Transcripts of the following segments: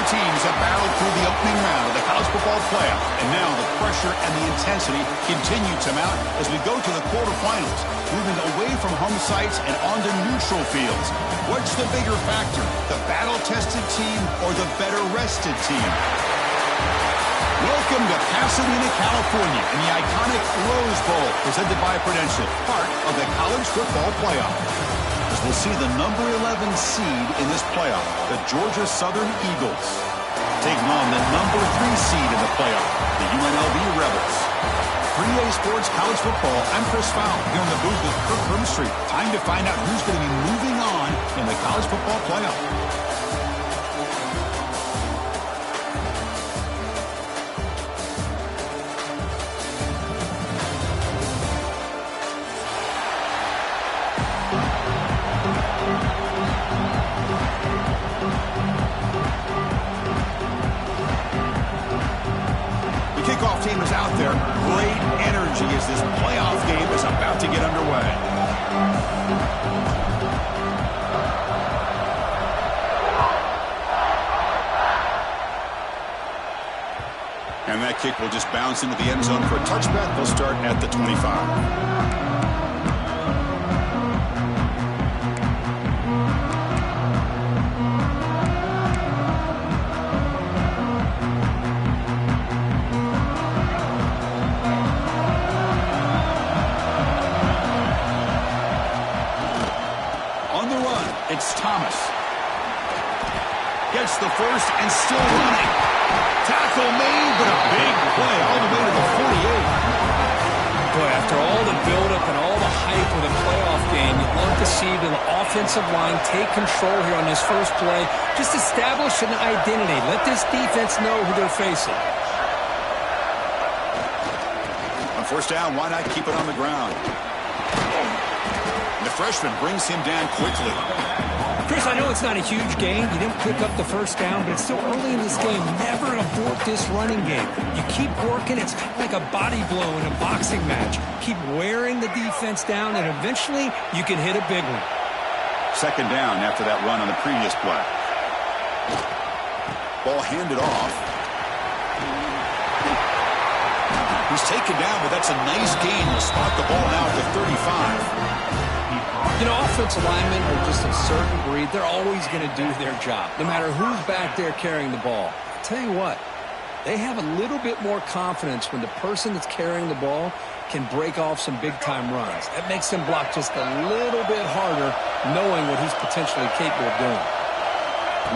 teams have battled through the opening round of the college football playoff, and now the pressure and the intensity continue to mount as we go to the quarterfinals, moving away from home sites and onto neutral fields. What's the bigger factor, the battle-tested team or the better-rested team? Welcome to Pasadena, California, in the iconic Rose Bowl, presented by Prudential, part of the college football playoff. As we'll see the number 11 seed in this playoff, the Georgia Southern Eagles, taking on the number 3 seed in the playoff, the UNLV Rebels. 3A Sports College Football, I'm Chris Fowle, here in the booth with Kirk Hermstreet. Time to find out who's going to be moving on in the college football playoff. Team is out there. Great energy as this playoff game is about to get underway. And that kick will just bounce into the end zone for a touchback. They'll start at the 25. It's Thomas. Gets the first and still running. Tackle made, but a big play all the way to the 48. Boy, after all the buildup and all the hype of the playoff game, you'd love to see the offensive line take control here on this first play. Just establish an identity. Let this defense know who they're facing. On first down, why not keep it on the ground? The freshman brings him down quickly. Chris, I know it's not a huge gain. You didn't pick up the first down, but it's still early in this game. Never abort this running game. You keep working. It's kind of like a body blow in a boxing match. Keep wearing the defense down, and eventually you can hit a big one. Second down after that run on the previous play. Ball handed off. He's taken down, but that's a nice gain. We'll spot the ball now at the 35. You know, offensive linemen are just a certain breed. They're always going to do their job, no matter who's back there carrying the ball. I'll tell you what, they have a little bit more confidence when the person that's carrying the ball can break off some big-time runs. That makes them block just a little bit harder, knowing what he's potentially capable of doing.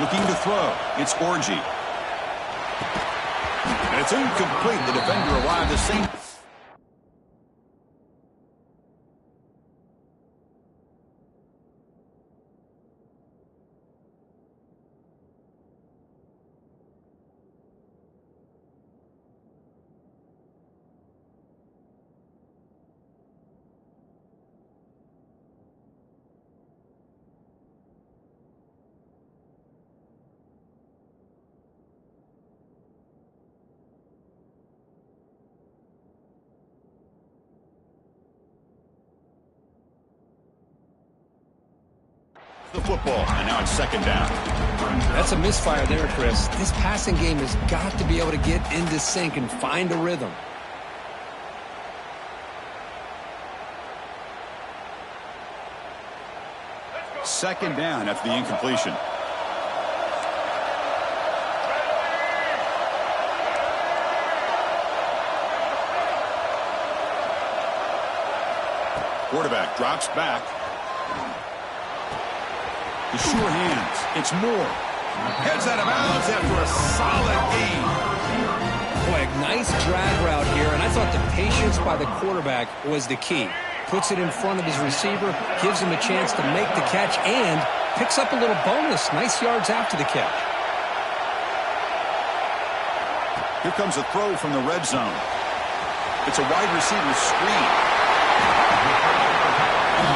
Looking to throw. It's Orji. And it's incomplete. The defender arrived the same. The football, and now it's second down. That's a misfire there, Chris. This passing game has got to be able to get into sync and find a rhythm. Second down after the incompletion. Quarterback drops back. The sure hands. It's Moore. Heads out of bounds after a solid gain. Boy, a nice drag route here, and I thought the patience by the quarterback was the key. Puts it in front of his receiver, gives him a chance to make the catch, and picks up a little bonus. Nice yards after the catch. Here comes a throw from the red zone. It's a wide receiver screen.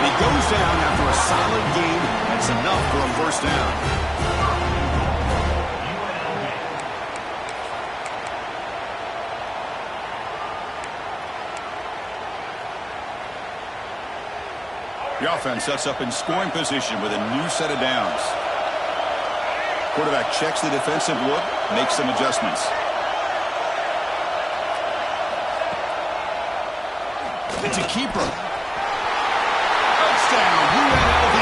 He goes down after a solid gain. That's enough for a first down. The offense sets up in scoring position with a new set of downs. Quarterback checks the defensive look, makes some adjustments. It's a keeper. Touchdown, UNLV,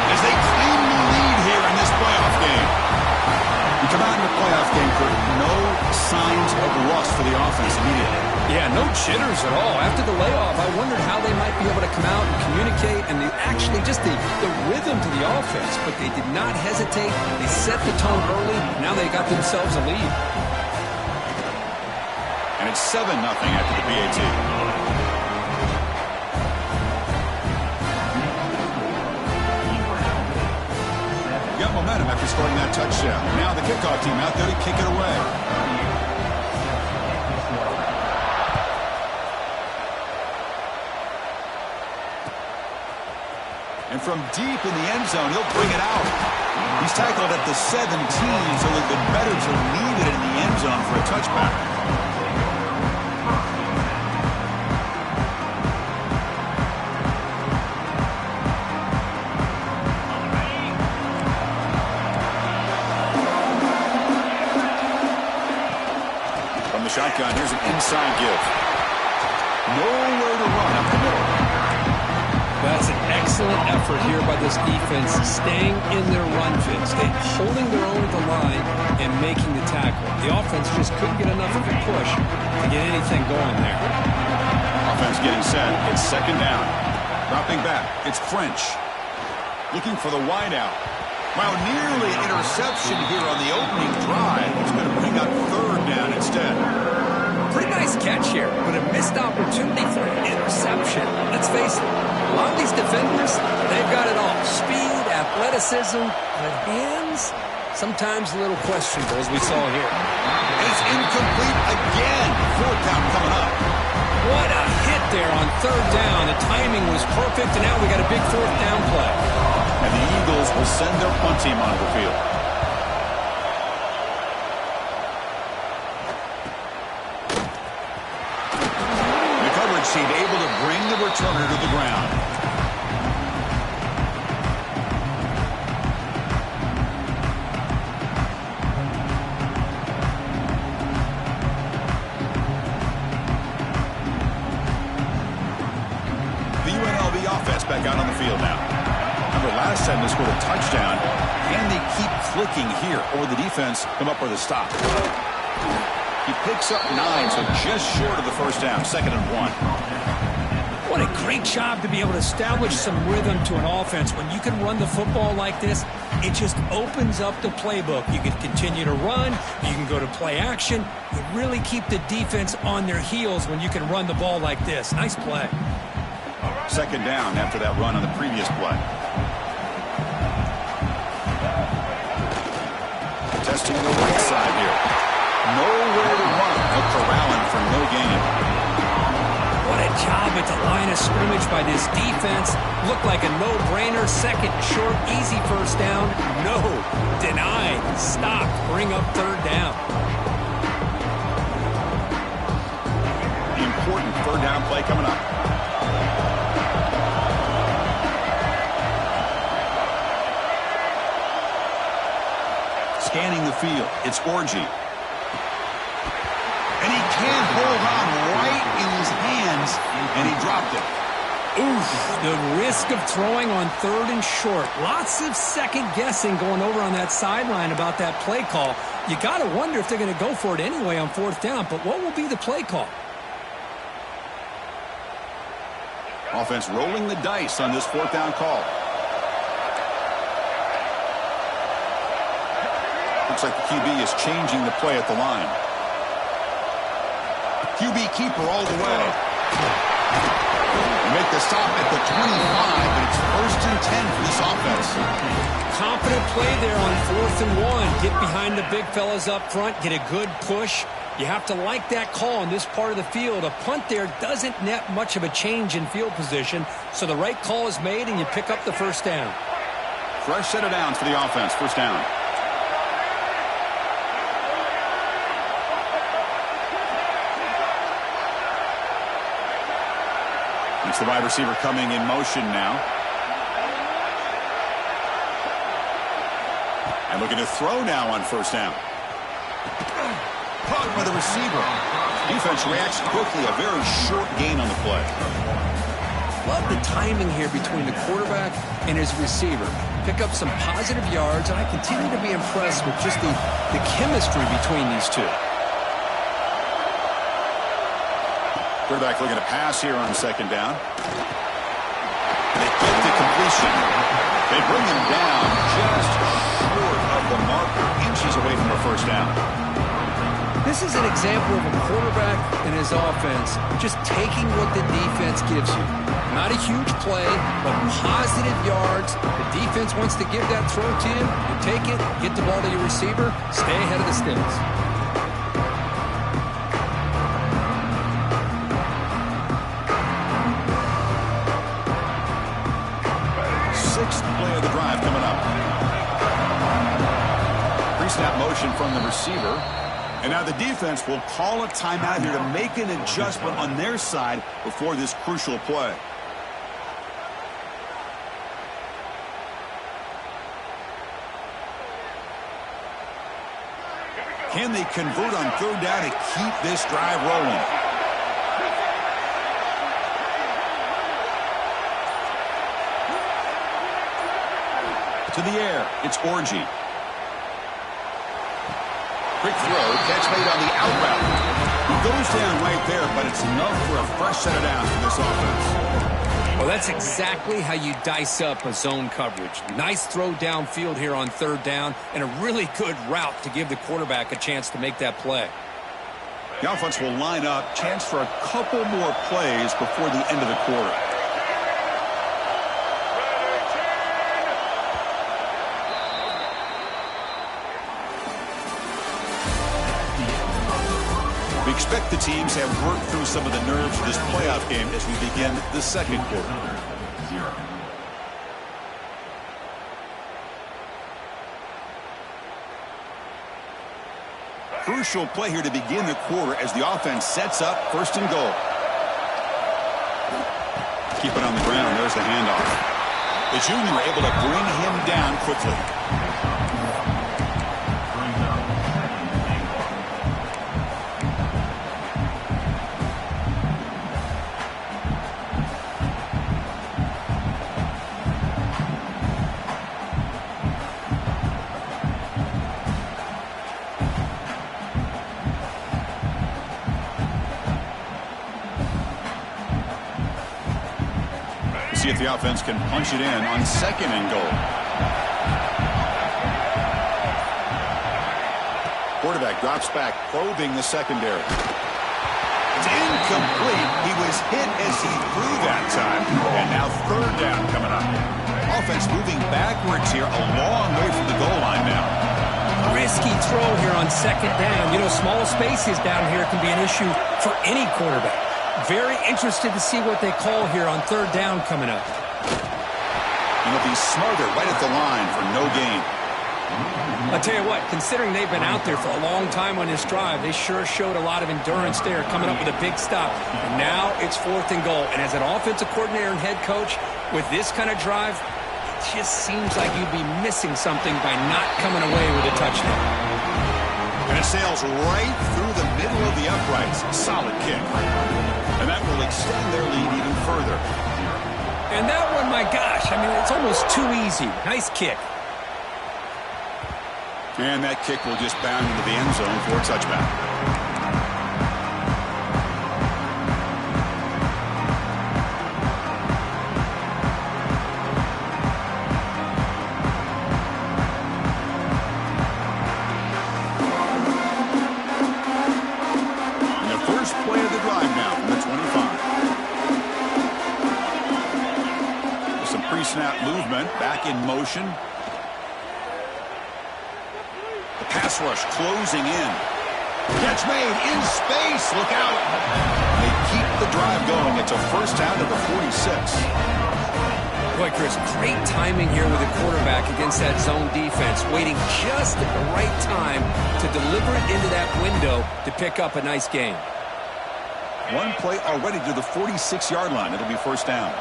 as they claim the lead here in this playoff game. We come out in the playoff game for no signs of rust for the offense immediately. Yeah, no jitters at all. After the layoff, I wondered how they might be able to come out and communicate and just the rhythm to the offense. But they did not hesitate. They set the tone early. Now they got themselves a lead. And it's 7-0 after the PAT. Got momentum after scoring that touchdown. Now the kickoff team out there to kick it away. And from deep in the end zone, he'll bring it out. He's tackled at the 17, so it would have been better to leave it in the end zone for a touchback. From the shotgun, here's an inside give. Nowhere to run up the middle. That's an excellent effort here by this defense, staying in their run fit, holding their own at the line and making the tackle. The offense just couldn't get enough of a push to get anything going there. Offense getting set. It's second down. Dropping back. It's French. Looking for the wideout. Wow, nearly interception here on the opening drive. It's going to bring up third down instead. Pretty nice catch here, but a missed opportunity for an interception. Let's face it, a lot of these defenders, they've got it all. Speed, athleticism, but hands, sometimes a little questionable, as we saw here. And it's incomplete again. Fourth down coming up. What a hit there on third down. The timing was perfect, and now we got a big fourth down play. And the Eagles will send their punt team onto the field. Team able to bring the returner to the ground. The UNLV offense back out on the field now. Remember, last time they scored a touchdown, and they keep clicking here, or the defense come up with a stop. He picks up 9, so just short of the first down, 2nd and 1. What a great job to be able to establish some rhythm to an offense. When you can run the football like this, it just opens up the playbook. You can continue to run. You can go to play action. You really keep the defense on their heels when you can run the ball like this. Nice play. 2nd down after that run on the previous play. Testing the right side here. Nowhere to run. They'll corral him for no gain. What a job at the line of scrimmage by this defense. Looked like a no-brainer. 2nd short, easy first down. No. Denied. Stopped. Bring up 3rd down. Important 3rd down play coming up. Scanning the field. It's Orgy. And he can't hold on right in his hands, and he dropped it. Oof, the risk of throwing on 3rd and short. Lots of second guessing going over on that sideline about that play call. You got to wonder if they're going to go for it anyway on 4th down, but what will be the play call? Offense rolling the dice on this 4th down call. Looks like the QB is changing the play at the line. QB keeper all the way. Make the stop at the 25, but it's 1st and 10 for this offense. Confident play there on 4th and 1. Get behind the big fellas up front. Get a good push. You have to like that call in this part of the field. A punt there doesn't net much of a change in field position, so the right call is made and you pick up the 1st down. Fresh set of downs for the offense. 1st down. It's the wide receiver coming in motion now. And looking to throw now on first down. Caught by the receiver. Defense reacts quickly. A very short gain on the play. Love the timing here between the quarterback and his receiver. Pick up some positive yards, and I continue to be impressed with just the chemistry between these two. Quarterback looking to pass here on second down. They get the completion. They bring him down just short of the marker, inches away from a first down. This is an example of a quarterback and his offense just taking what the defense gives you. Not a huge play, but positive yards. The defense wants to give that throw to you. You take it, get the ball to your receiver, stay ahead of the sticks. Sixth play of the drive coming up. Pre-snap motion from the receiver. And now the defense will call a timeout here to make an adjustment on their side before this crucial play. Can they convert on third down to keep this drive rolling? To the air, it's Orgy. Quick throw, catch made on the out route. He goes down right there, but it's enough for a fresh set of downs for this offense. Well, that's exactly how you dice up a zone coverage. Nice throw downfield here on third down, and a really good route to give the quarterback a chance to make that play. The offense will line up, chance for a couple more plays before the end of the quarter. We expect the teams have worked through some of the nerves of this playoff game as we begin the second quarter. Crucial play here to begin the quarter as the offense sets up first and goal. Keep it on the ground. There's the handoff. The junior able to bring him down quickly. See if the offense can punch it in on second and goal. Quarterback drops back, probing the secondary. It's incomplete. He was hit as he threw that time. And now third down coming up. Offense moving backwards here, a long way from the goal line now. Risky throw here on second down. You know, small spaces down here can be an issue for any quarterback. Very interested to see what they call here on third down coming up. And he'll be smarter right at the line for no gain. I'll tell you what, considering they've been out there for a long time on this drive, they sure showed a lot of endurance there, coming up with a big stop. And now it's fourth and goal. And as an offensive coordinator and head coach, with this kind of drive, it just seems like you'd be missing something by not coming away with a touchdown. And it sails right through the middle of the uprights. Solid kick. And that will extend their lead even further. And that one, my gosh, I mean, it's almost too easy. Nice kick. And that kick will just bound into the end zone for a touchback. Snap movement, back in motion. The pass rush closing in. Catch made in space. Look out. They keep the drive going. It's a first down to the 46. Boy, Chris, great timing here with the quarterback against that zone defense, waiting just at the right time to deliver it into that window to pick up a nice gain. One play already to the 46-yard line. It'll be first down.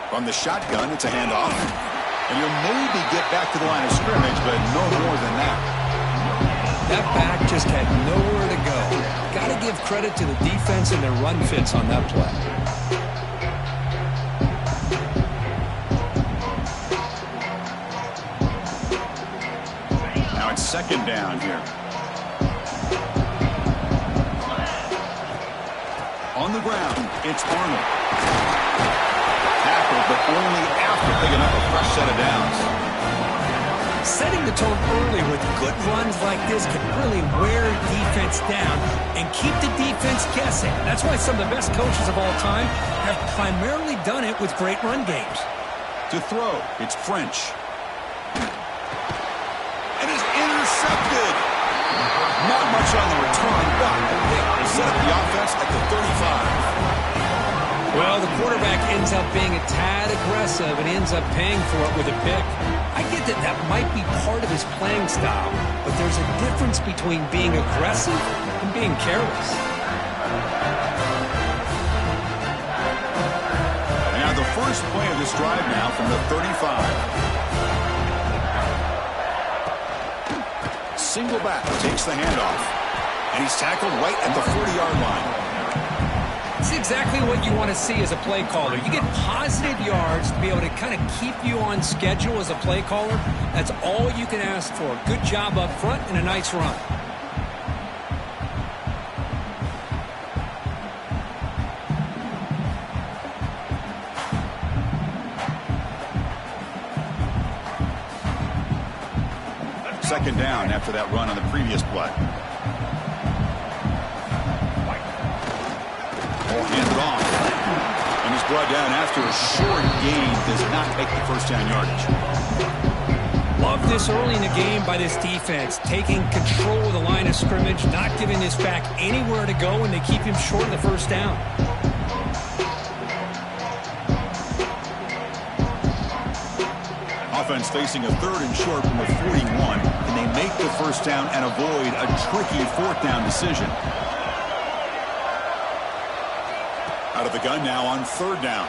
From the shotgun, it's a handoff. And he'll maybe get back to the line of scrimmage, but no more than that. That back just had nowhere to go. Got to give credit to the defense and their run fits on that play. Now it's second down here. On the ground, it's Arnold. Tackled, but only after picking up a fresh set of downs. Setting the tone early with good runs like this can really wear defense down and keep the defense guessing. That's why some of the best coaches of all time have primarily done it with great run games. To throw, it's French. And is intercepted. Not much on the return, but a pick will set up the offense at the 35. Well, the quarterback ends up being a tad aggressive and ends up paying for it with a pick. I get that that might be part of his playing style, but there's a difference between being aggressive and being careless. And now the first play of this drive now from the 35. Single back, takes the handoff. And he's tackled right at the 40-yard line. It's exactly what you want to see as a play caller. You get positive yards to be able to kind of keep you on schedule as a play caller. That's all you can ask for. Good job up front and a nice run. Second down after that run on the previous play. Ball handed off. And he's brought down after a short gain. Does not make the first down yardage. Love this early in the game by this defense. Taking control of the line of scrimmage. Not giving this back anywhere to go. And they keep him short of the first down. Offense facing a third and short from the 41. Can they make the first down and avoid a tricky fourth down decision? Out of the gun now on third down.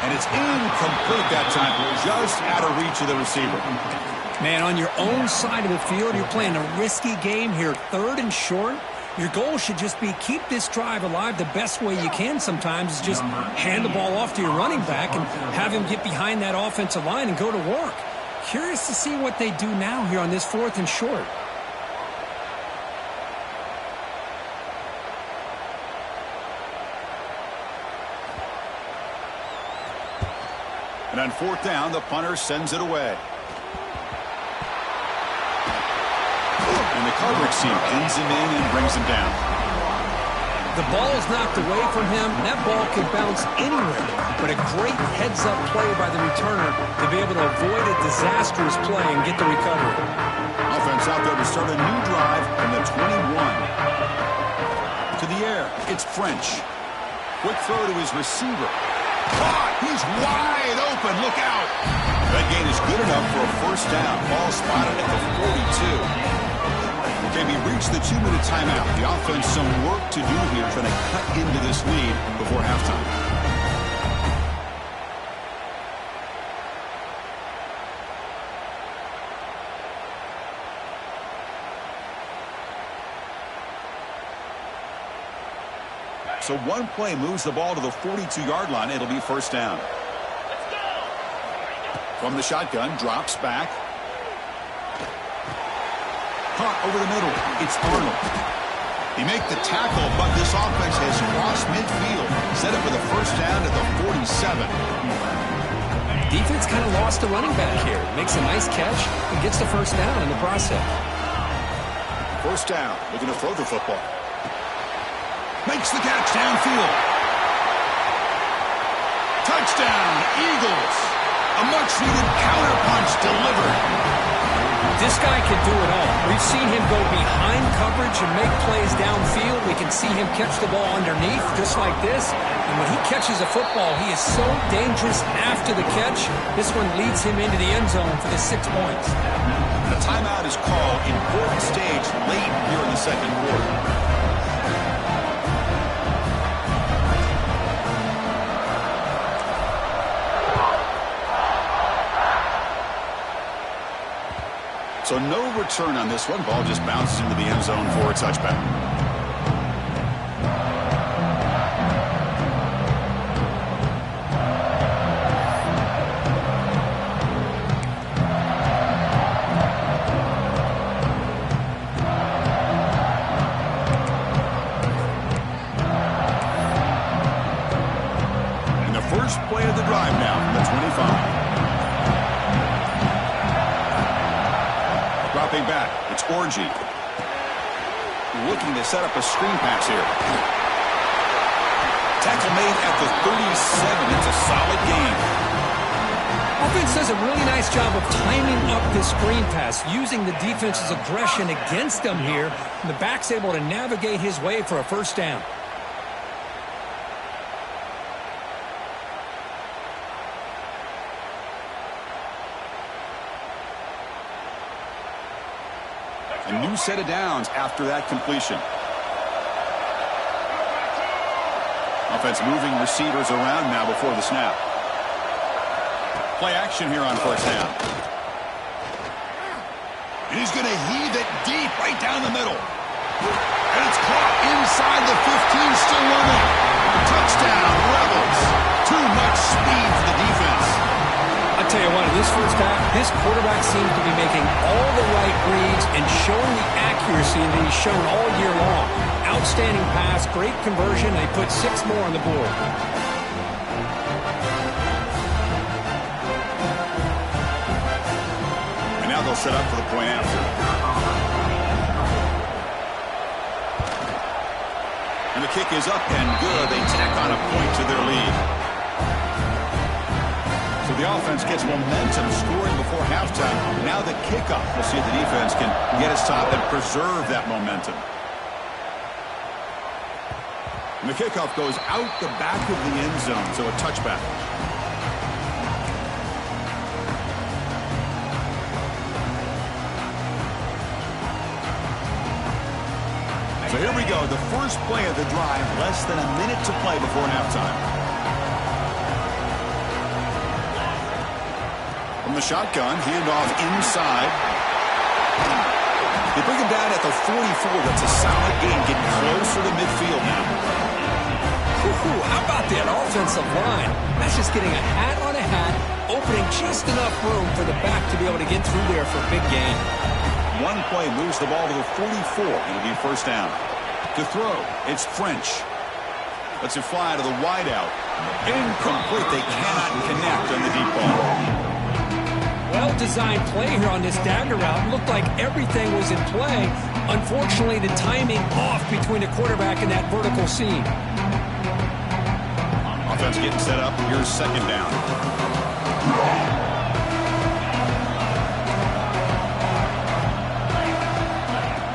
And it's incomplete that time, just out of reach of the receiver. Man, on your own side of the field, you're playing a risky game here. Third and short. Your goal should just be keep this drive alive the best way you can sometimes is just hand the ball off to your running back and have him get behind that offensive line and go to work. Curious to see what they do now here on this fourth and short. And on fourth down, the punter sends it away. And the coverage team pins him in and brings him down. The ball is knocked away from him. That ball could bounce anywhere. But a great heads-up play by the returner to be able to avoid a disastrous play and get the recovery. Offense out there to start a new drive from the 21. To the air, it's French. Quick throw to his receiver. Caught! He's wide open. Look out! That gain is good enough for a first down. Ball spotted at the 42. Okay, we reached the 2-minute timeout. The offense some work to do here trying to cut into this lead before halftime. So one play moves the ball to the 42-yard line. It'll be first down. From the shotgun, drops back. Caught over the middle. It's Arnold. He make the tackle, but this offense has crossed midfield. Set up for the first down at the 47. Defense kind of lost a running back here. Makes a nice catch and gets the first down in the process. First down. Looking to throw the football. Makes the catch downfield. Touchdown, Eagles. A much-needed counterpunch delivered. This guy can do it all. We've seen him go behind coverage and make plays downfield. We can see him catch the ball underneath just like this. And when he catches a football, he is so dangerous after the catch. This one leads him into the end zone for the 6 points. The timeout is called. Important stage late here in the second quarter. So no return on this one. Ball just bounces into the end zone for a touchback. First play of the drive now from the 25. Dropping back, it's Orgy. Looking to set up a screen pass here. Tackle made at the 37. It's a solid gain. Offense does a really nice job of timing up this screen pass, using the defense's aggression against them here. And the back's able to navigate his way for a first down. A new set of downs after that completion. Offense moving receivers around now before the snap. Play action here on first down. And he's going to heave it deep right down the middle. And it's caught inside the 15, still running. Touchdown, Rebels. Too much speed for the defense. I tell you what, in this first half, this quarterback seems to be making all the right reads and showing the accuracy that he's shown all year long. Outstanding pass, great conversion. They put 6 more on the board. And now they'll set up for the point after. And the kick is up and good. They tack on a point to their lead. So the offense gets momentum scoring before halftime. Now the kickoff. We'll see if the defense can get a stop and preserve that momentum. And the kickoff goes out the back of the end zone, so a touchback. So here we go, the first play of the drive, less than a minute to play before halftime. From the shotgun, handoff inside. They bring him down at the 44. That's a solid gain, getting closer to midfield now. How about that offensive line? That's just getting a hat on a hat, opening just enough room for the back to be able to get through there for a big gain. One play moves the ball to the 44. It'll be first down. To throw, it's French. Lets it fly to the wideout. Incomplete. They cannot connect on the deep ball. Well-designed play here on this dagger route. Looked like everything was in play. Unfortunately, the timing off between the quarterback and that vertical seam. Offense getting set up. Here's second down.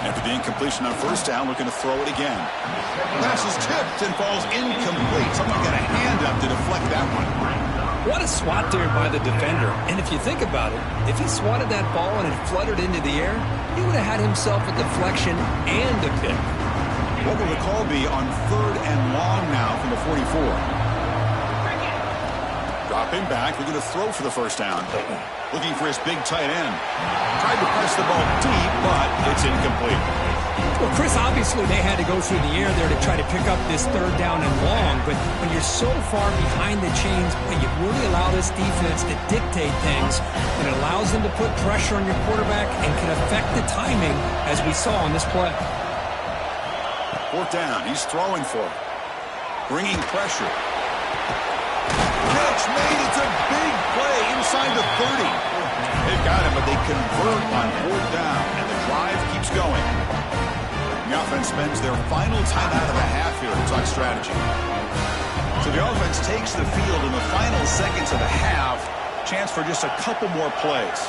After the incompletion on first down, looking to throw it again. Pass is tipped and falls incomplete. Someone got a hand up to deflect that one. What a swat there by the defender. And if you think about it, if he swatted that ball and it fluttered into the air, he would have had himself a deflection and a pick. What will the call be on 3rd and long now from the 44? Dropping back, looking to throw for the first down. Looking for his big tight end. Tried to press the ball deep, but it's incomplete. Well, Chris, obviously they had to go through the air there to try to pick up this 3rd down and long, but when you're so far behind the chains, you really allow this defense to dictate things, and it allows them to put pressure on your quarterback and can affect the timing, as we saw on this play. 4th down, he's throwing for it. Bringing pressure. Catch made, it's a big play inside the 30. They've got him, but they convert on 4th down, and the drive keeps going. The offense spends their final timeout of the half here to talk strategy. So the offense takes the field in the final seconds of the half. Chance for just a couple more plays.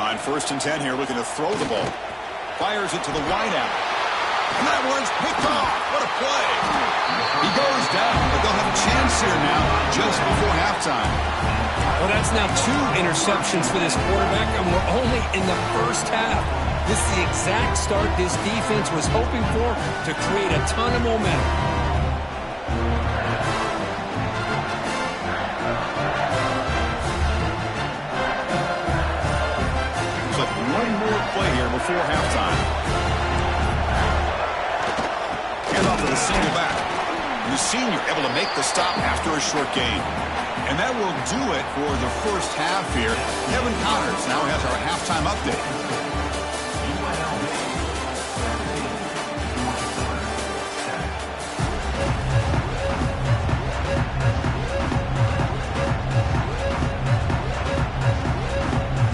On 1st and 10 here, looking to throw the ball. Fires it to the wideout. And that one's picked off. What a play. He goes down, but they'll have a chance here now just before halftime. Well, that's now 2 interceptions for this quarterback, and we're only in the first half. This is the exact start this defense was hoping for to create a ton of momentum. play here before halftime. Hand off to the single back. The senior able to make the stop after a short gain. And that will do it for the first half here. Kevin Connors now has our halftime update.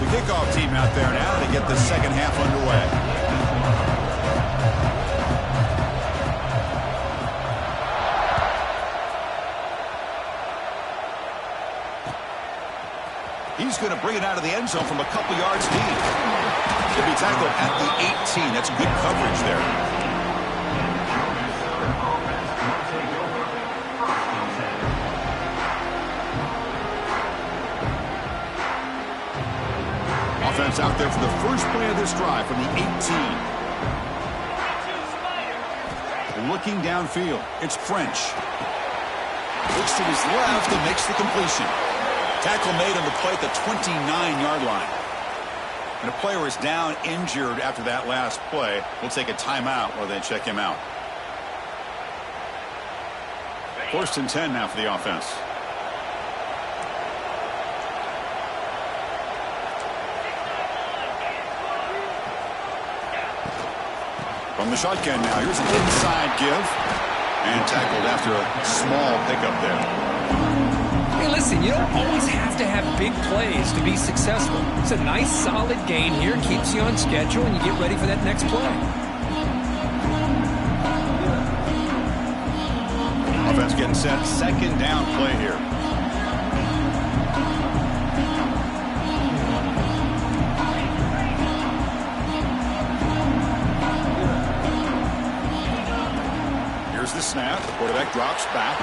The kickoff team out there now to get the second half underway. He's going to bring it out of the end zone from a couple yards deep. He'll be tackled at the 18. That's good coverage there. Offense out there for the first play of this drive from the 18. Looking downfield. It's French. Looks to his left and makes the completion. Tackle made on the play at the 29-yard line. And a player is down injured after that last play. We'll take a timeout while they check him out. 1st and 10 now for the offense. From the shotgun now, here's an inside give. And tackled after a small pickup there. Hey, listen, you don't always have to have big plays to be successful. It's a nice, solid gain here. Keeps you on schedule, and you get ready for that next play. Offense getting set. Second down play here. Here's the snap. The quarterback drops back.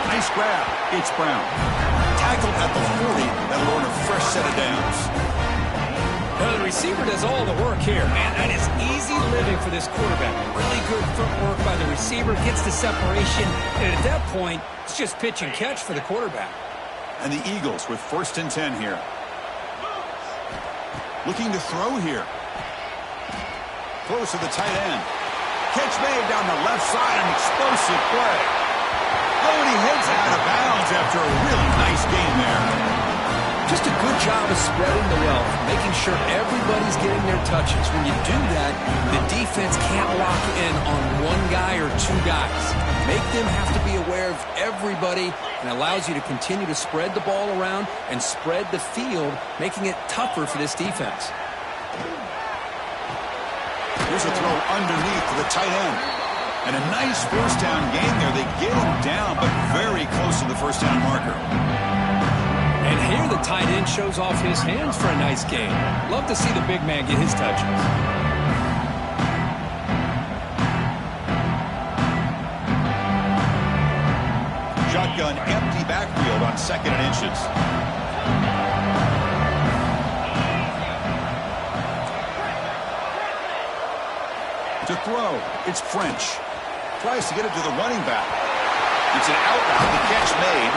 Nice grab. It's Brown. Tackled at the 40. That'll earn a fresh set of downs. Well, the receiver does all the work here. Man, that is easy living for this quarterback. Really good footwork by the receiver. Gets the separation. And at that point, it's just pitch and catch for the quarterback. And the Eagles with 1st and 10 here. Looking to throw here. Close to the tight end. Catch made down the left side. An explosive play. Oh, and he hits it out of bounds after a really nice game there. Just a good job of spreading the wealth, making sure everybody's getting their touches. When you do that, the defense can't lock in on one guy or two guys. Make them have to be aware of everybody, and allows you to continue to spread the ball around and spread the field, making it tougher for this defense. Here's a throw underneath to the tight end. And a nice first down gain there. They get him down, but very close to the first down marker. And here the tight end shows off his hands for a nice gain. Love to see the big man get his touches. Shotgun empty backfield on 2nd and inches. To throw, it's French. Tries to get it to the running back. It's an out-route, the catch made.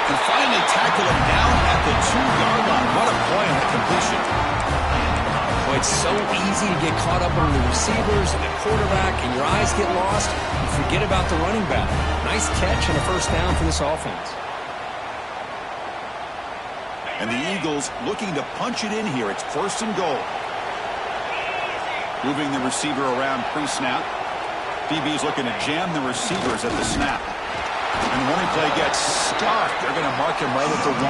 And finally tackle him down at the 2-yard line. What a play on the completion. Boy, it's so easy to get caught up on the receivers and the quarterback, and your eyes get lost. You forget about the running back. Nice catch and a first down for this offense. And the Eagles looking to punch it in here. It's 1st and goal. Moving the receiver around pre-snap. DB's looking to jam the receivers at the snap. And the running play gets stuck. They're going to mark him right at the 1.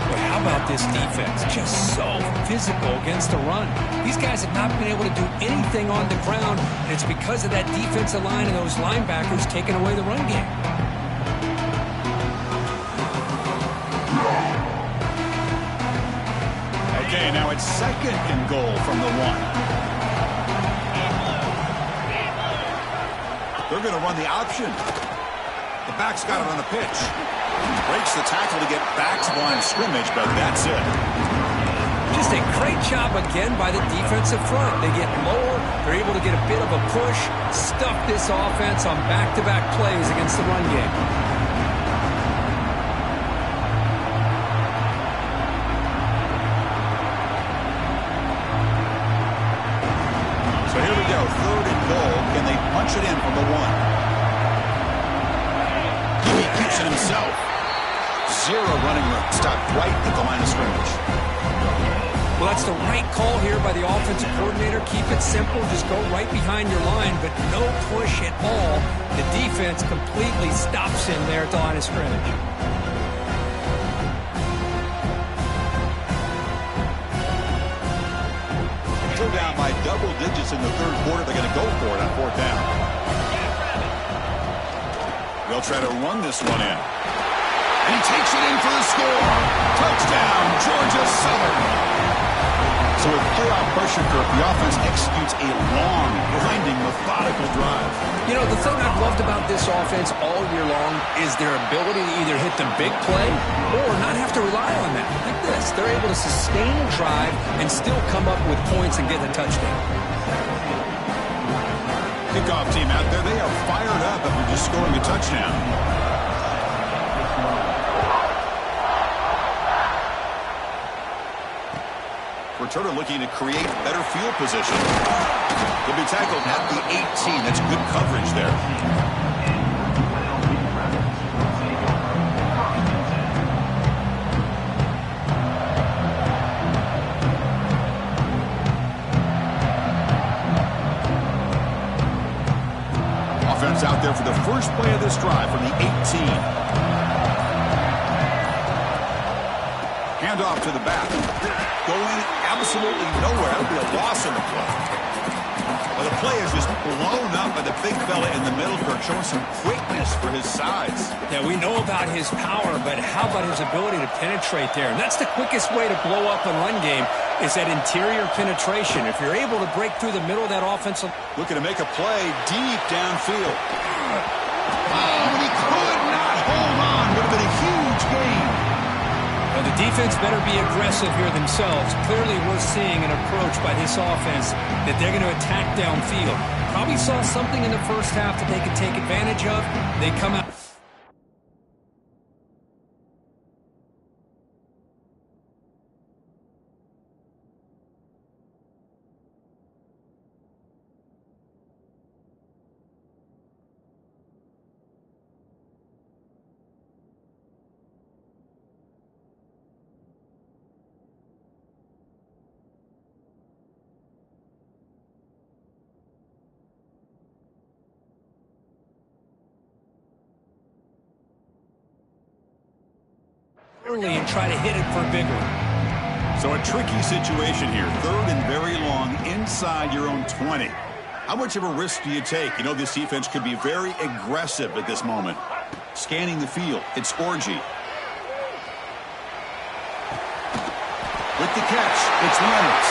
Boy, how about this defense? Just so physical against the run. These guys have not been able to do anything on the ground, and it's because of that defensive line and those linebackers taking away the run game. Okay, now it's 2nd and goal from the 1. They're going to run the option. The back's got it on the pitch. Breaks the tackle to get back to the line of scrimmage, but that's it. Just a great job again by the defensive front. They get lower. They're able to get a bit of a push, stuff this offense on back-to-back plays against the run game. 3rd and goal. Can they punch it in from the 1? He keeps it himself. 0 running room. Stopped right at the line of scrimmage. Well, that's the right call here by the offensive coordinator. Keep it simple. Just go right behind your line, but no push at all. The defense completely stops him there at the line of scrimmage. Still down by double digits in the 3rd quarter. They're going to go for it on 4th down. They'll try to run this one in. And he takes it in for the score. Touchdown, Georgia Southern. So with playoff pressure curve, the offense executes a long, grinding, methodical drive. You know, the thing I've loved about this offense all year long is their ability to either hit the big play or not have to rely on that. Like this. They're able to sustain a drive and still come up with points and get the touchdown. Kickoff team out there, they are fired up after just scoring a touchdown. Returner looking to create better field position. He'll be tackled at the 18. That's good coverage there. Offense out there for the first play of this drive from the 18. Handoff to the back. Going absolutely nowhere. That'll be a loss in the play. Well, the play is just blown up by the big fella in the middle, showing some quickness for his size. Yeah, we know about his power, but how about his ability to penetrate there? And that's the quickest way to blow up a run game is that interior penetration. If you're able to break through the middle of that offensive... Looking to make a play deep downfield. Oh, and he could not hold on. Would have been a huge gain. Well, the defense better be aggressive here themselves. Clearly, we're seeing an approach by this offense that they're going to attack downfield. Probably saw something in the first half that they could take advantage of. They come out... early and try to hit it for a big one. So a tricky situation here. 3rd and very long inside your own 20. How much of a risk do you take? You know this defense could be very aggressive at this moment. Scanning the field, it's Orgy. With the catch, it's Reynolds.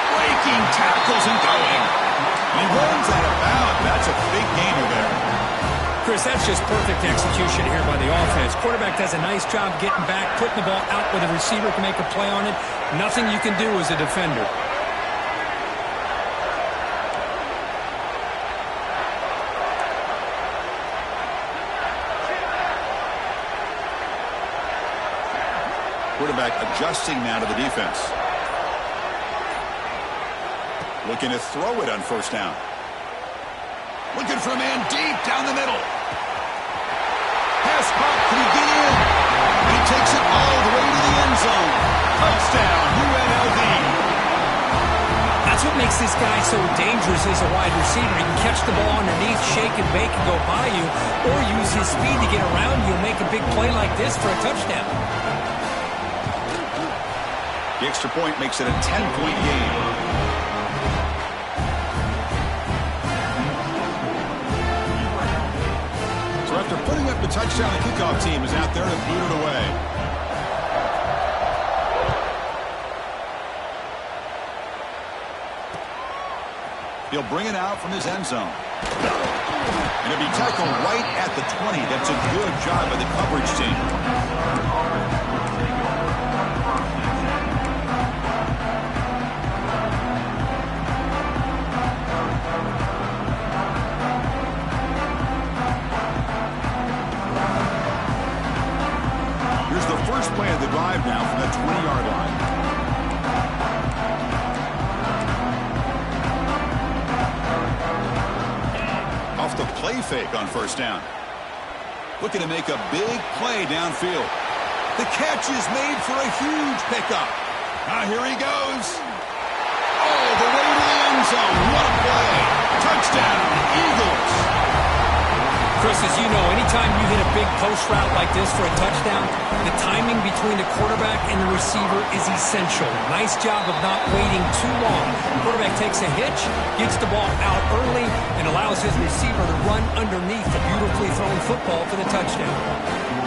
Breaking tackles and going. He runs out of bounds. That's a big gainer there. Chris, that's just perfect execution here by the offense. Quarterback does a nice job getting back, putting the ball out where the receiver can make a play on it. Nothing you can do as a defender. Quarterback adjusting now to the defense. Looking to throw it on 1st down. Looking for a man deep down the middle. Pass caught. Can he get in? He takes it all the way to the end zone. Touchdown, UNLV. That's what makes this guy so dangerous as a wide receiver. He can catch the ball underneath, shake and bake and go by you, or use his speed to get around you and make a big play like this for a touchdown. The extra point makes it a 10-point game. After putting up the touchdown, the kickoff team is out there to boot it away. He'll bring it out from his end zone. And it'll be tackled right at the 20. That's a good job by the coverage team. First play of the drive now from that 20-yard line. play fake on first down. Looking to make a big play downfield. The catch is made for a huge pickup. Now here he goes. Oh, the way to the end zone. What a play. Touchdown, Eagles. Chris, as you know, anytime you hit a big post route like this for a touchdown, the timing between the quarterback and the receiver is essential. Nice job of not waiting too long. The quarterback takes a hitch, gets the ball out early, and allows his receiver to run underneath the beautifully thrown football for the touchdown.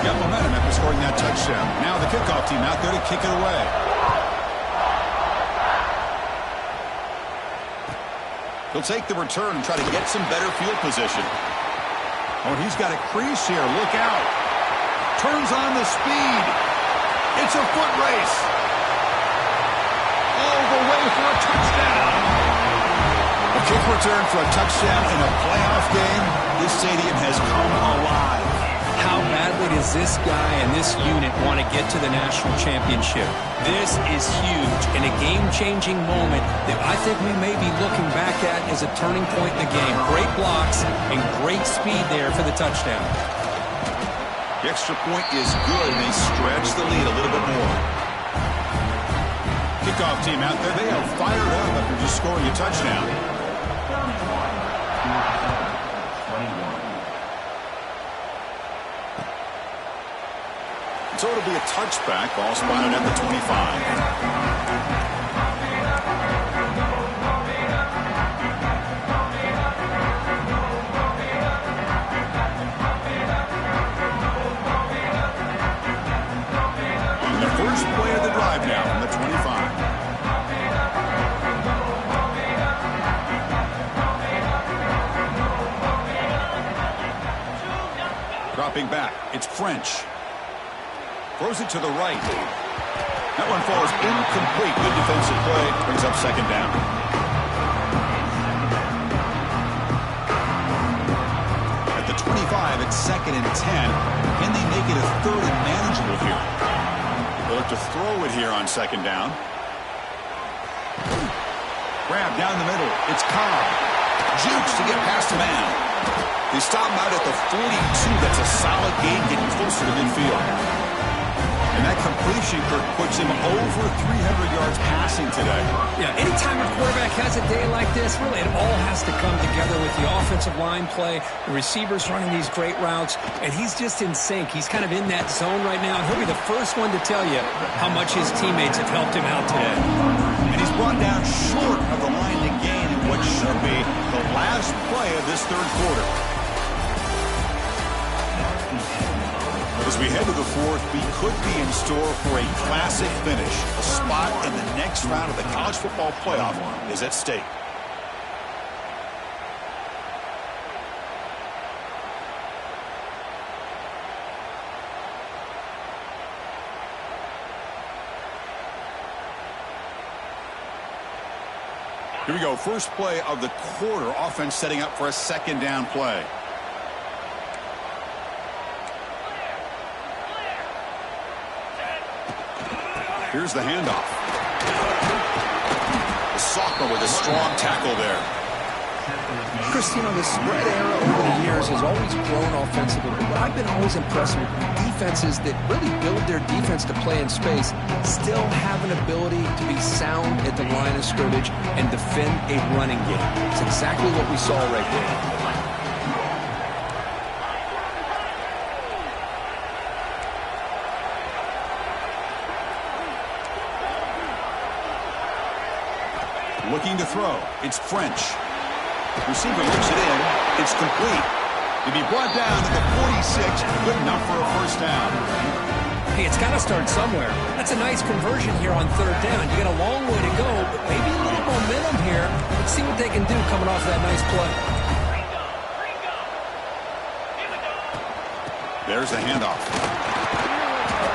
Got momentum after scoring that touchdown. Now the kickoff team out there to kick it away. He'll take the return and try to get some better field position. Oh, he's got a crease here. Look out. Turns on the speed. It's a foot race. All the way for a touchdown. A kick return for a touchdown in a playoff game. This stadium has come alive. How badly does this guy and this unit want to get to the national championship? This is huge and a game-changing moment that I think we may be looking back at as a turning point in the game. Great blocks and great speed there for the touchdown. The extra point is good, and they stretch the lead a little bit more. Kickoff team out there. They are fired up after just scoring a touchdown. So it'll be a touchback. Ball spotted at the 25. Play of the drive now from the 25. Dropping back, it's French. Throws it to the right. That one falls incomplete. Good defensive play. Brings up second down. At the 25, it's 2nd and 10. Can they make it a 3rd and manageable here? They'll have to throw it here on second down. Grab down the middle. It's Cobb. Jukes to get past the man. They stop him out at the 42. That's a solid gain, getting closer to midfield. And that completion, Kirk, puts him over 300 yards passing today. Yeah, anytime a quarterback has a day like this, really it all has to come together with the offensive line play, the receivers running these great routes, and he's just in sync. He's kind of in that zone right now. He'll be the first one to tell you how much his teammates have helped him out today. And he's brought down short of the line to gain in what should be the last play of this third quarter. As we head to the fourth, we could be in store for a classic finish. A spot in the next round of the college football playoff is at stake. Here we go. First play of the quarter. Offense setting up for a second down play. Here's the handoff. The sophomore with a strong tackle there. Christine, the spread era over the years has always grown offensively, but I've been always impressed with defenses that really build their defense to play in space, still have an ability to be sound at the line of scrimmage and defend a running game. It's exactly what we saw right there. Looking to throw. It's French. Receiver looks it in. It's complete. To be brought down to the 46. Good enough for a first down. Hey, it's got to start somewhere. That's a nice conversion here on third down. You got a long way to go, but maybe a little momentum here. Let's see what they can do coming off that nice play. There's the handoff.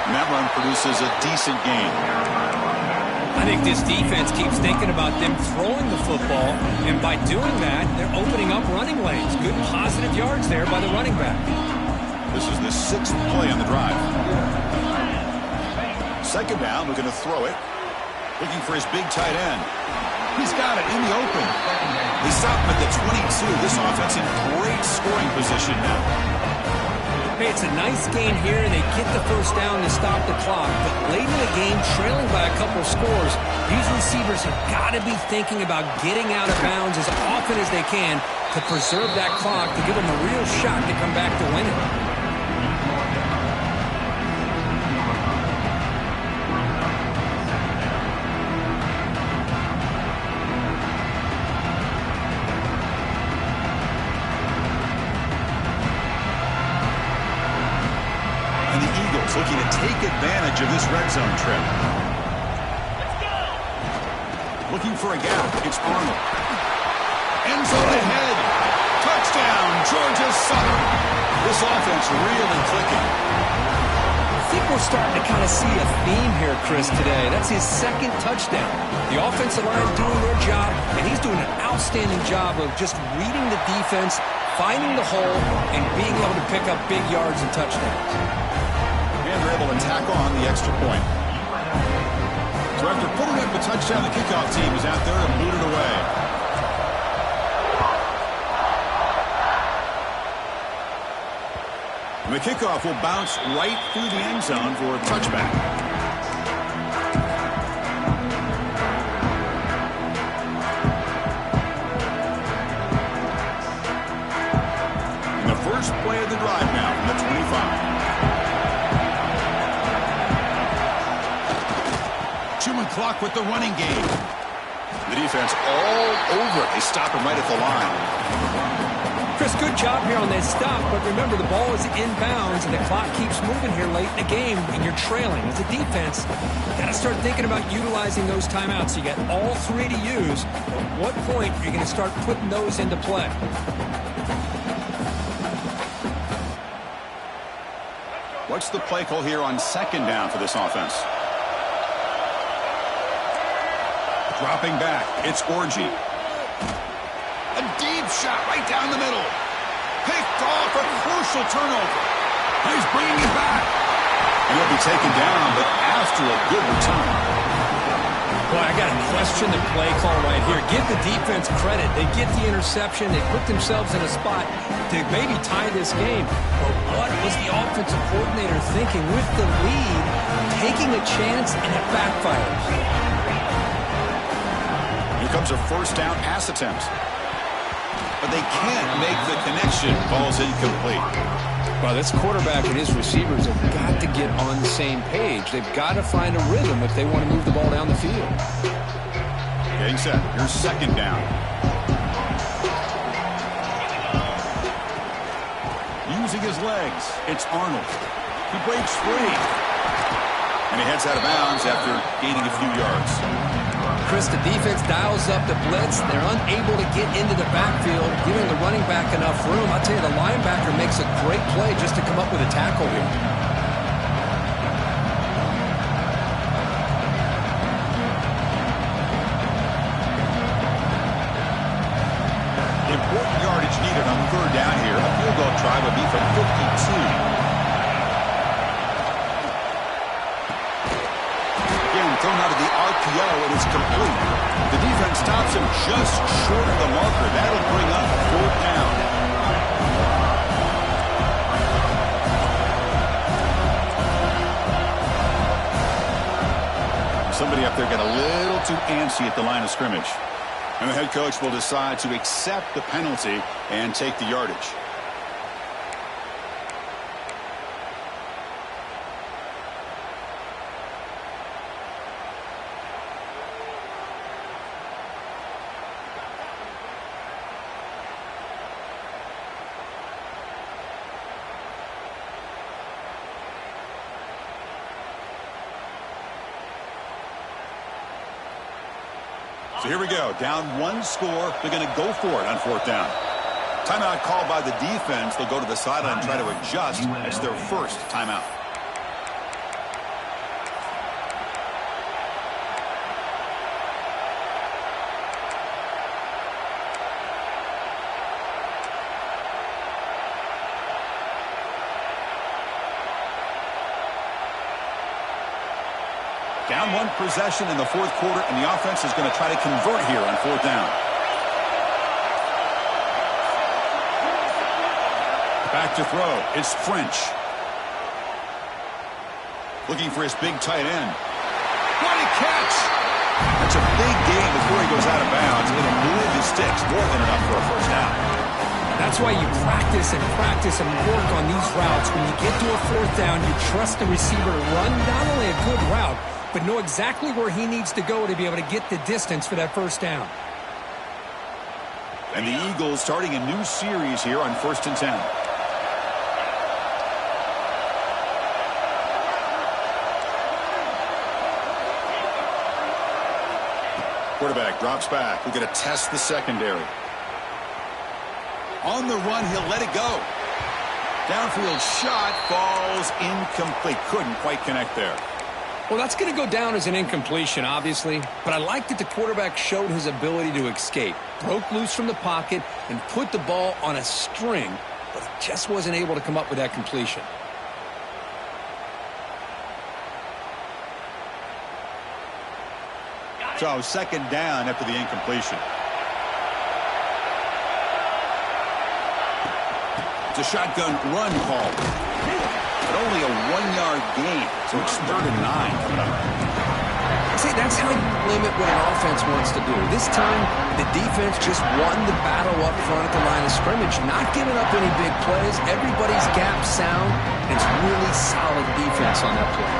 And that run produces a decent gain. I think this defense keeps thinking about them throwing the football, and by doing that, they're opening up running lanes. Good positive yards there by the running back. This is the 6th play on the drive. Second down, looking to throw it. Looking for his big tight end. He's got it in the open. They stop him at the 22. This offense in great scoring position now. Hey, it's a nice gain here. They get the first down to stop the clock. But late in the game, trailing by a couple scores, these receivers have got to be thinking about getting out of bounds as often as they can to preserve that clock, to give them a real shot to come back to win it. Looking to take advantage of this red zone trip. Looking for a gap. It's Arnold. End zone ahead. Touchdown, Georgia Southern. This offense really clicking. I think we're starting to kind of see a theme here, Chris, today. That's his second touchdown. The offensive line is doing their job, and he's doing an outstanding job of just reading the defense, finding the hole, and being able to pick up big yards and touchdowns. And they're able to tack on the extra point. So after putting up the touchdown, the kickoff team is out there and boot it away. And the kickoff will bounce right through the end zone for a touchback. And the first play of the drive now from the 25. 2-minute clock with the running game. The defense all over it. They stop him right at the line. Chris, good job here on that stop, but remember the ball is inbounds and the clock keeps moving here late in the game and you're trailing. As a defense, you got to start thinking about utilizing those timeouts. You got all three to use. At what point are you going to start putting those into play? What's the play call here on second down for this offense? Dropping back, it's Orji. A deep shot right down the middle. Picked off, a crucial turnover. He's bringing it back. And he'll be taken down, but after a good return. Boy, I got to question the play call right here. Give the defense credit. They get the interception. They put themselves in a spot to maybe tie this game. But what was the offensive coordinator thinking with the lead, taking a chance, and it backfires? Comes a first down pass attempt. But they can't make the connection. Ball's incomplete. Well, this quarterback and his receivers have got to get on the same page. They've got to find a rhythm if they want to move the ball down the field. Getting set. Here's second down. Using his legs, it's Arnold. He breaks free. And he heads out of bounds after gaining a few yards. Chris, the defense dials up the blitz. They're unable to get into the backfield, giving the running back enough room. I'll tell you, the linebacker makes a great play just to come up with a tackle here. Important yardage needed on third down here. A field goal try would be from 52. Thrown out of the RPO, and it's complete. The defense stops him just short of the marker. That'll bring up fourth down. Somebody up there got a little too antsy at the line of scrimmage. And the head coach will decide to accept the penalty and take the yardage. So here we go. Down one score. They're going to go for it on fourth down. Timeout called by the defense. They'll go to the sideline and try to adjust. It's their first timeout. Down one possession in the fourth quarter, and the offense is going to try to convert here on fourth down. Back to throw. It's French. Looking for his big tight end. What a catch! That's a big gain before he goes out of bounds. It'll move his sticks more than enough for a first down. That's why you practice and work on these routes. When you get to a fourth down, you trust the receiver to run not only a good route, but know exactly where he needs to go to be able to get the distance for that first down. And the Eagles starting a new series here on 1st and 10. Quarterback drops back. We're going to test the secondary. On the run, he'll let it go. Downfield shot falls incomplete. Couldn't quite connect there. Well, that's going to go down as an incompletion, obviously. But I like that the quarterback showed his ability to escape. Broke loose from the pocket and put the ball on a string, but he just wasn't able to come up with that completion. So, second down after the incompletion. It's a shotgun run call. But only a 1-yard gain, so it's 3rd and 9 coming up. See, that's how you limit what an offense wants to do. This time, the defense just won the battle up front at the line of scrimmage, not giving up any big plays. Everybody's gap sound. It's really solid defense on that play.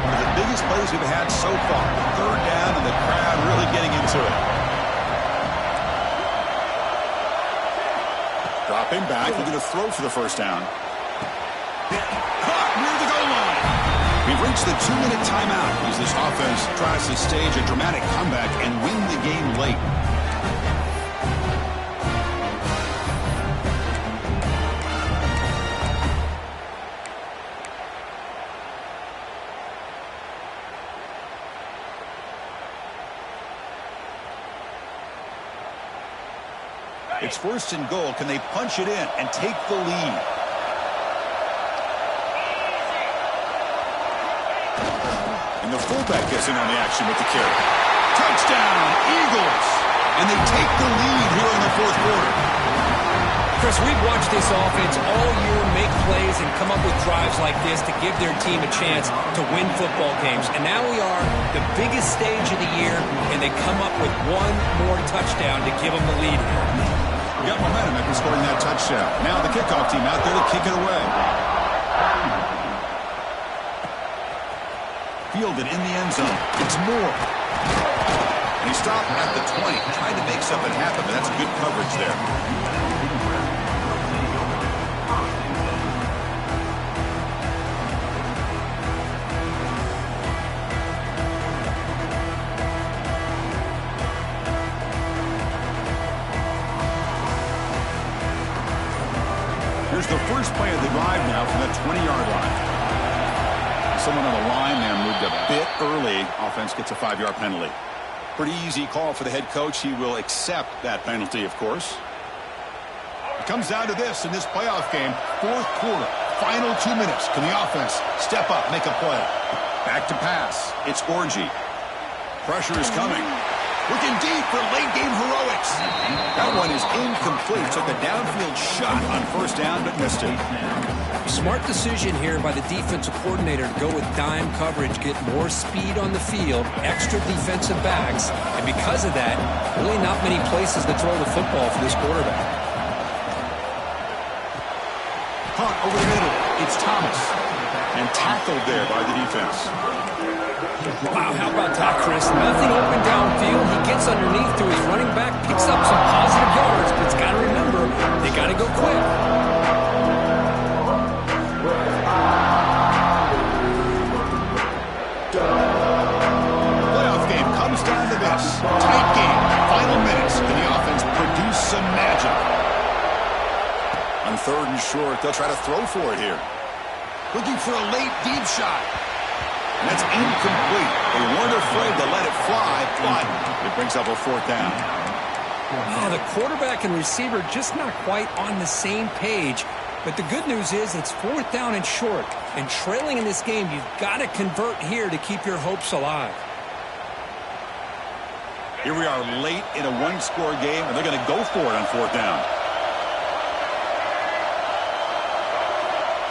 One of the biggest plays we've had so far. 3rd down and the crowd really getting into it. Dropping back, looking to throw for the first down. Caught near the goal line. We've reached the 2-minute timeout as this offense tries to stage a dramatic comeback and win the game late. It's 1st and goal. Can they punch it in and take the lead? And the fullback gets in on the action with the carry. Touchdown, Eagles! And they take the lead here in the 4th quarter. Chris, we've watched this offense all year make plays and come up with drives like this to give their team a chance to win football games. And now we are the biggest stage of the year, and they come up with one more touchdown to give them the lead here. We got momentum after scoring that touchdown. Now the kickoff team out there to kick it away. Fielded in the end zone. It's Moore. And he stopped at the 20. Trying to make something happen, but that's good coverage there. Here's the first play of the drive now from the 20-yard line. Someone on the line there moved a bit early. Offense gets a 5-yard penalty. Pretty easy call for the head coach. He will accept that penalty, of course. It comes down to this in this playoff game. 4th quarter, final 2 minutes. Can the offense step up, make a play? Back to pass. It's Orgy. Pressure is coming. Looking deep for late-game heroics. That one is incomplete. Took a downfield shot on first down, but missed it. Smart decision here by the defensive coordinator to go with dime coverage, get more speed on the field, extra defensive backs, and because of that, really not many places to throw the football for this quarterback. Caught over the middle. It's Thomas. And tackled there by the defense. Wow, how about that, Chris? Nothing open downfield. He gets underneath to his running back, picks up some positive yards, but it's got to remember, they got to go quick. Playoff game comes down to this. Tight game. Final minutes. Can the offense produce some magic? On 3rd and short, they'll try to throw for it here. Looking for a late deep shot. And that's incomplete. They weren't afraid to let it fly, but it brings up a 4th down. Oh, the quarterback and receiver just not quite on the same page. But the good news is it's 4th down and short. And trailing in this game, you've got to convert here to keep your hopes alive. Here we are late in a one-score game, and they're going to go for it on fourth down.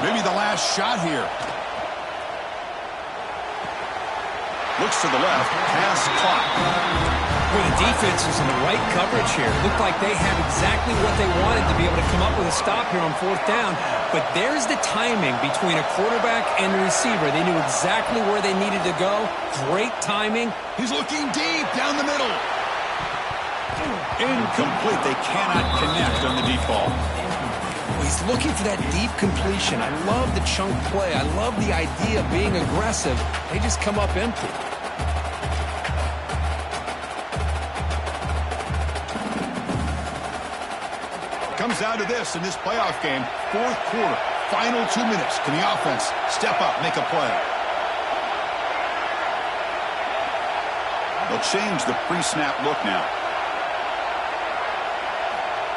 Maybe the last shot here. Looks to the left, pass clock. Well, the defense is in the right coverage here. Looked like they have exactly what they wanted to be able to come up with a stop here on fourth down. But there's the timing between a quarterback and the receiver. They knew exactly where they needed to go. Great timing. He's looking deep down the middle. Incomplete. They cannot connect on the deep ball. Well, he's looking for that deep completion. I love the chunk play. I love the idea of being aggressive. They just come up empty. Comes down to this in this playoff game. Fourth quarter, final 2 minutes. Can the offense step up, make a play? They'll change the pre-snap look now.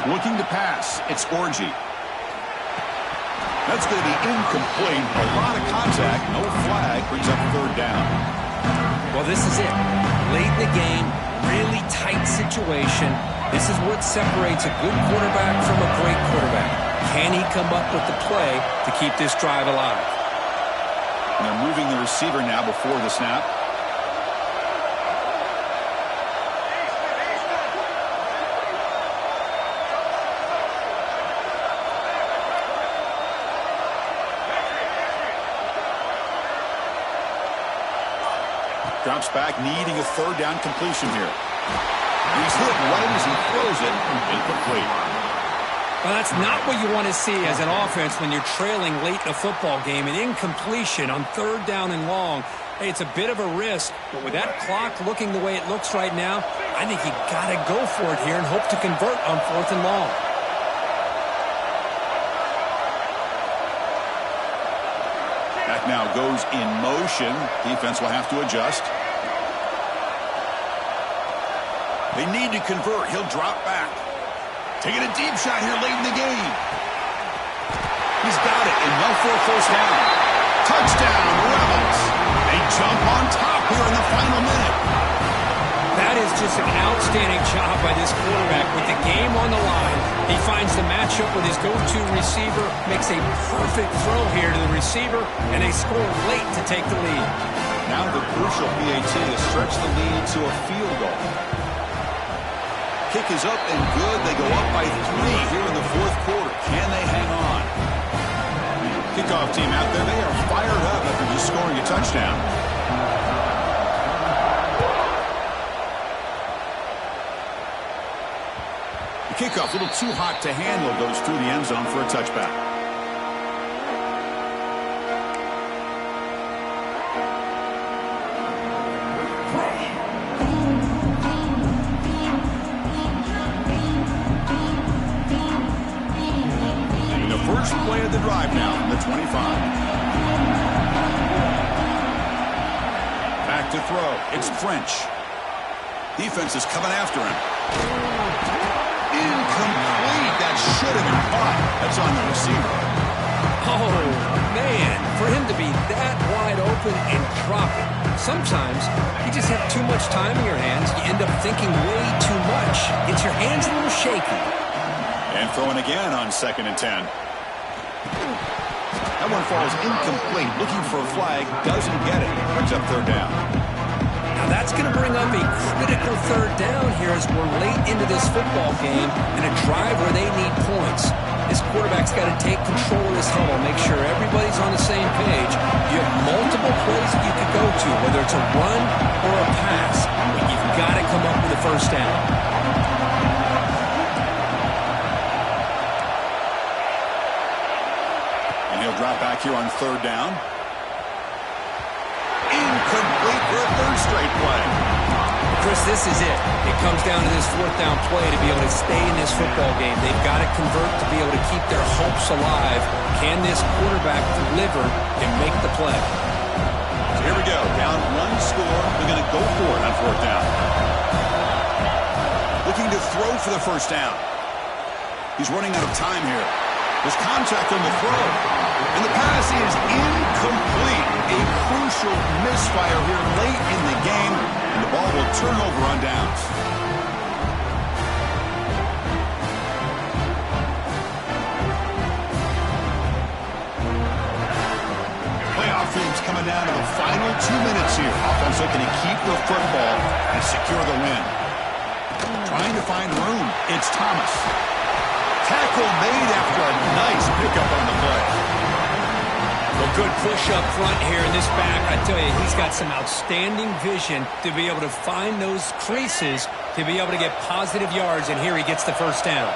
Looking to pass. It's Orgy. That's going to be incomplete. A lot of contact. No flag. Brings up third down. Well, this is it. Late in the game, really tight situation. This is what separates a good quarterback from a great quarterback. Can he come up with the play to keep this drive alive? And they're moving the receiver now before the snap. Drops back, needing a third down completion here. He's hit right as he throws it. Incomplete. Well, that's not what you want to see as an offense when you're trailing late in a football game. An incompletion on third down and long. Hey, it's a bit of a risk, but with that clock looking the way it looks right now, I think you got to go for it here and hope to convert on fourth and long. Back now goes in motion. Defense will have to adjust. They need to convert. He'll drop back. Taking a deep shot here late in the game. He's got it, and no for a first down. Touchdown, Rebels. They jump on top here in the final minute. That is just an outstanding job by this quarterback. With the game on the line, he finds the matchup with his go-to receiver, makes a perfect throw here to the receiver, and they score late to take the lead. Now the crucial PAT to stretch the lead to a field goal. Kick is up and good. They go up by 3 here in the fourth quarter. Can they hang on? Kickoff team out there. They are fired up after just scoring a touchdown. The kickoff, a little too hot to handle, goes through the end zone for a touchback. First play of the drive now from the 25. Back to throw. It's French. Defense is coming after him. Incomplete. That should have been caught. That's on the receiver. Oh, man. For him to be that wide open and drop it. Sometimes you just have too much time in your hands. You end up thinking way too much. Gets your hands a little shaky. And throwing again on 2nd and 10. That one falls incomplete. Looking for a flag. Doesn't get it. Brings up third down. Now that's going to bring up a critical third down here as we're late into this football game and a drive where they need points. This quarterback's got to take control of this huddle, make sure everybody's on the same page. You have multiple plays that you could go to, whether it's a run or a pass, but you've got to come up with a first down. He'll drop back here on third down. Incomplete for a third straight play. Chris, this is it. It comes down to this fourth down play to be able to stay in this football game. They've got to convert to be able to keep their hopes alive. Can this quarterback deliver and make the play? So here we go. Down one score. They're going to go for it on fourth down. Looking to throw for the first down. He's running out of time here. There's contact on the throw. And the pass is incomplete. A crucial misfire here late in the game. And the ball will turnover on downs. Playoff games coming down to the final 2 minutes here. Offense looking to keep the football and secure the win. Trying to find room. It's Thomas. Tackle made after a nice pickup on the play. Well, good push up front here in this back. I tell you, he's got some outstanding vision to be able to find those creases, to be able to get positive yards, and here he gets the first down.